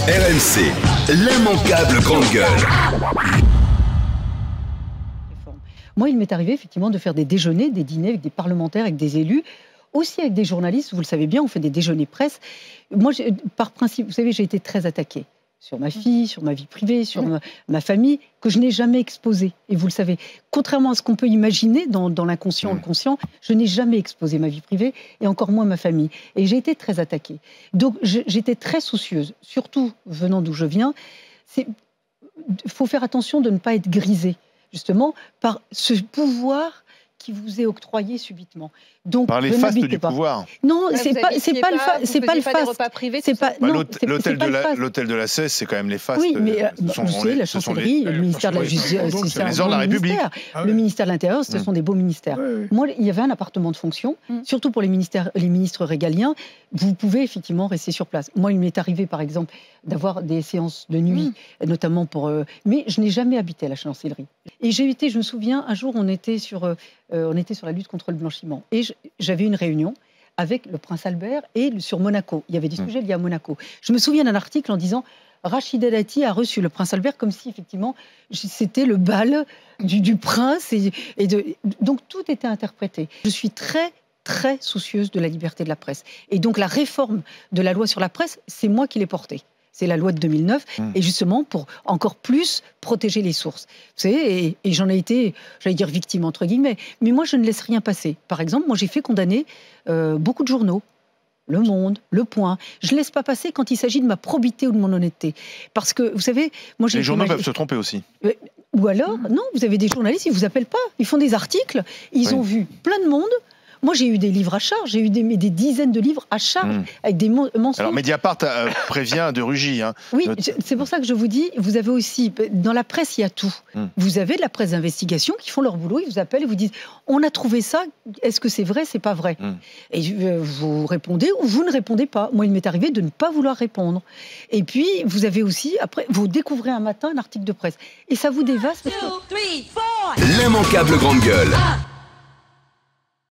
RMC, l'immanquable grande gueule. Moi, il m'est arrivé effectivement de faire des déjeuners, des dîners avec des parlementaires, avec des élus, aussi avec des journalistes. Vous le savez bien, on fait des déjeuners presse. Moi, par principe, vous savez, j'ai été très attaquée sur ma fille, sur ma vie privée, sur ma famille, que je n'ai jamais exposée. Et vous le savez, contrairement à ce qu'on peut imaginer dans l'inconscient, le conscient, je n'ai jamais exposé ma vie privée et encore moins ma famille. Et j'ai été très attaquée. Donc, j'étais très soucieuse, surtout venant d'où je viens. Il faut faire attention de ne pas être grisé, justement, par ce pouvoir qui vous est octroyé subitement. Donc, par les fastes du pouvoir. Non, c'est pas le faste. L'hôtel de la Cesse, c'est quand même les fastes. Oui, mais la chancellerie, le ministère de la Justice, c'est les ordres de la République. Le ministère de l'Intérieur, ce sont des beaux ministères. Moi, il y avait un appartement de fonction, surtout pour les ministres régaliens. Vous pouvez effectivement rester sur place. Moi, il m'est arrivé, par exemple, d'avoir des séances de nuit, notamment pour... mais je n'ai jamais habité à la chancellerie. Et j'ai été, je me souviens, un jour, on était sur la lutte contre le blanchiment. Et j'avais une réunion avec le prince Albert et sur Monaco. Il y avait des sujets liés à Monaco. Je me souviens d'un article en disant Rachida Dati a reçu le prince Albert comme si, effectivement, c'était le bal du prince. Donc, tout était interprété. Je suis très soucieuse de la liberté de la presse. Et donc, la réforme de la loi sur la presse, c'est moi qui l'ai portée. C'est la loi de 2009, et justement pour encore plus protéger les sources. Vous savez, et j'en ai été, j'allais dire victime entre guillemets, mais moi je ne laisse rien passer. Par exemple, moi j'ai fait condamner beaucoup de journaux, Le Monde, Le Point. Je ne laisse pas passer quand il s'agit de ma probité ou de mon honnêteté. Parce que, vous savez, moi j'ai... Les journaux peuvent se tromper aussi. Ou alors, non, vous avez des journalistes, ils ne vous appellent pas, ils font des articles, ils ont vu plein de monde. Moi, j'ai eu des livres à charge, j'ai eu des dizaines de livres à charge, avec des mensonges. Alors, Mediapart prévient de Rugy. Hein. Oui, c'est pour ça que je vous dis, vous avez aussi, dans la presse, il y a tout. Vous avez de la presse d'investigation qui font leur boulot, ils vous appellent et vous disent, on a trouvé ça, est-ce que c'est vrai, c'est pas vrai? Et vous répondez ou vous ne répondez pas. Moi, il m'est arrivé de ne pas vouloir répondre. Et puis, vous avez aussi, après, vous découvrez un matin un article de presse. Et ça vous dévaste. L'immanquable grande gueule.